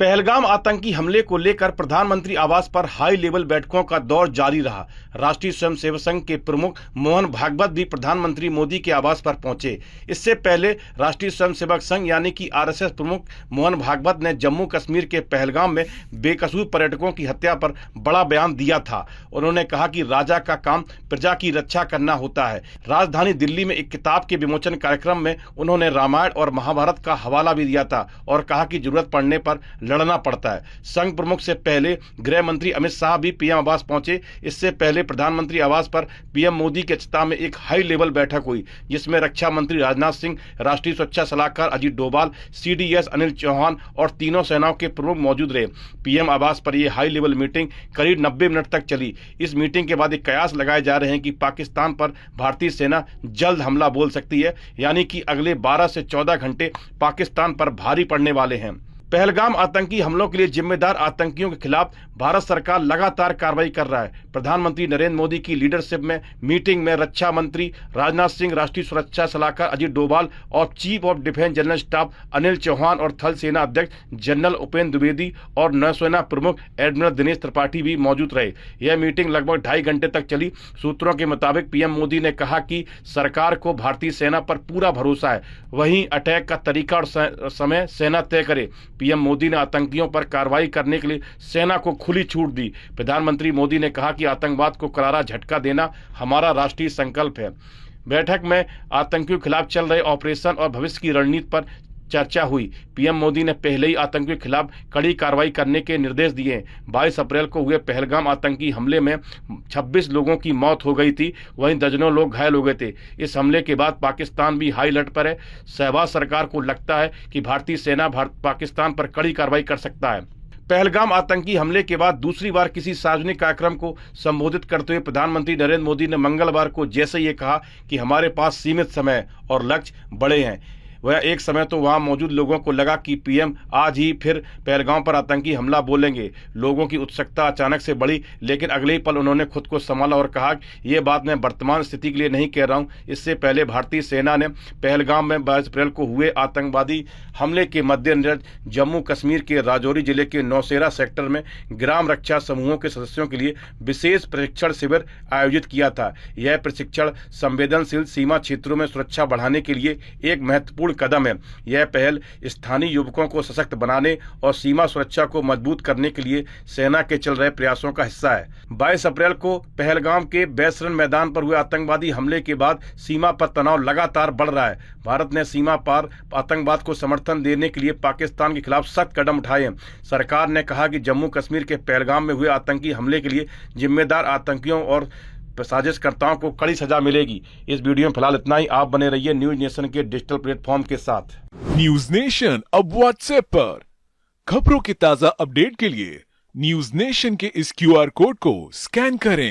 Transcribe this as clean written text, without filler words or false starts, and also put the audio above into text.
पहलगाम आतंकी हमले को लेकर प्रधानमंत्री आवास पर हाई लेवल बैठकों का दौर जारी रहा। राष्ट्रीय स्वयंसेवक संघ के प्रमुख मोहन भागवत भी प्रधानमंत्री मोदी के आवास पर पहुंचे। इससे पहले राष्ट्रीय स्वयंसेवक संघ यानी कि आरएसएस प्रमुख मोहन भागवत ने जम्मू कश्मीर के पहलगाम में बेकसूर पर्यटकों की हत्या पर बड़ा बयान दिया था। उन्होंने कहा कि राजा का काम प्रजा की रक्षा करना होता है। राजधानी दिल्ली में एक किताब के विमोचन कार्यक्रम में उन्होंने रामायण और महाभारत का हवाला भी दिया था और कहा कि जरूरत पड़ने पर लड़ना पड़ता है। संघ प्रमुख से पहले गृह मंत्री अमित शाह भी पीएम आवास पहुंचे। इससे पहले प्रधानमंत्री आवास पर पीएम मोदी की अध्यक्षता में एक हाई लेवल बैठक हुई, जिसमें रक्षा मंत्री राजनाथ सिंह, राष्ट्रीय सुरक्षा सलाहकार अजीत डोभाल, सीडीएस अनिल चौहान और तीनों सेनाओं के प्रमुख मौजूद रहे। पीएम आवास पर यह हाई लेवल मीटिंग करीब 90 मिनट तक चली। इस मीटिंग के बाद एक कयास लगाए जा रहे हैं कि पाकिस्तान पर भारतीय सेना जल्द हमला बोल सकती है, यानी कि अगले 12 से 14 घंटे पाकिस्तान पर भारी पड़ने वाले हैं। पहलगाम आतंकी हमलों के लिए जिम्मेदार आतंकियों के खिलाफ भारत सरकार लगातार कार्रवाई कर रहा है। प्रधानमंत्री नरेंद्र मोदी की लीडरशिप में मीटिंग में रक्षा मंत्री राजनाथ सिंह, राष्ट्रीय सुरक्षा सलाहकार अजीत डोभाल और chief of defence general staff Anil Chauhan और थल सेना अध्यक्ष जनरल उपेंद्र द्विवेदी और नौसेना प्रमुख एडमिरल दिनेश त्रिपाठी भी मौजूद रहे। यह मीटिंग लगभग 2.5 घंटे तक चली। सूत्रों के मुताबिक पीएम मोदी ने कहा कि सरकार को भारतीय सेना पर पूरा भरोसा है, वहीं अटैक का तरीका और समय सेना तय करे। पीएम मोदी ने आतंकियों पर कार्रवाई करने के लिए सेना को खुली छूट दी। प्रधानमंत्री मोदी ने कहा कि आतंकवाद को करारा झटका देना हमारा राष्ट्रीय संकल्प है। बैठक में आतंकियों के खिलाफ चल रहे ऑपरेशन और भविष्य की रणनीति पर चर्चा हुई। पीएम मोदी ने पहले ही आतंकियों के खिलाफ कड़ी कार्रवाई करने के निर्देश दिए। 22 अप्रैल को हुए पहलगाम आतंकी हमले में 26 लोगों की मौत हो गई थी, वहीं दर्जनों लोग घायल हो गए थे। इस हमले के बाद पाकिस्तान भी हाई अलर्ट पर है। शहबाज सरकार को लगता है कि भारतीय सेना पाकिस्तान पर कड़ी कार्रवाई कर सकता है। पहलगाम आतंकी हमले के बाद दूसरी बार किसी सार्वजनिक कार्यक्रम को संबोधित करते हुए प्रधानमंत्री नरेंद्र मोदी ने मंगलवार को जैसे ये कहा कि हमारे पास सीमित समय और लक्ष्य बड़े हैं। वह एक समय तो वहां मौजूद लोगों को लगा कि पीएम आज ही फिर पहलगाम पर आतंकी हमला बोलेंगे। लोगों की उत्सुकता अचानक से बढ़ी, लेकिन अगले ही पल उन्होंने खुद को संभाला और कहा कि ये बात मैं वर्तमान स्थिति के लिए नहीं कह रहा हूं। इससे पहले भारतीय सेना ने पहलगाम में 22 अप्रैल को हुए आतंकवादी हमले के मद्देनजर जम्मू कश्मीर के राजौरी जिले के नौशेरा सेक्टर में ग्राम रक्षा समूहों के सदस्यों के लिए विशेष प्रशिक्षण शिविर आयोजित किया था। यह प्रशिक्षण संवेदनशील सीमा क्षेत्रों में सुरक्षा बढ़ाने के लिए एक महत्वपूर्ण कदम है। यह पहल स्थानीय युवकों को सशक्त बनाने और सीमा सुरक्षा को मजबूत करने के लिए सेना के चल रहे प्रयासों का हिस्सा है। 22 अप्रैल को पहलगाम के बैसरन मैदान पर हुए आतंकवादी हमले के बाद सीमा पर तनाव लगातार बढ़ रहा है। भारत ने सीमा पार आतंकवाद को समर्थन देने के लिए पाकिस्तान के खिलाफ सख्त कदम उठाए हैं। सरकार ने कहा कि जम्मू कश्मीर के पहलगाम में हुए आतंकी हमले के लिए जिम्मेदार आतंकियों और साजिशकर्ताओं को कड़ी सजा मिलेगी। इस वीडियो में फिलहाल इतना ही। आप बने रहिए न्यूज नेशन के डिजिटल प्लेटफॉर्म के साथ। न्यूज नेशन अब व्हाट्सएप पर खबरों के ताजा अपडेट के लिए न्यूज नेशन के इस QR कोड को स्कैन करें।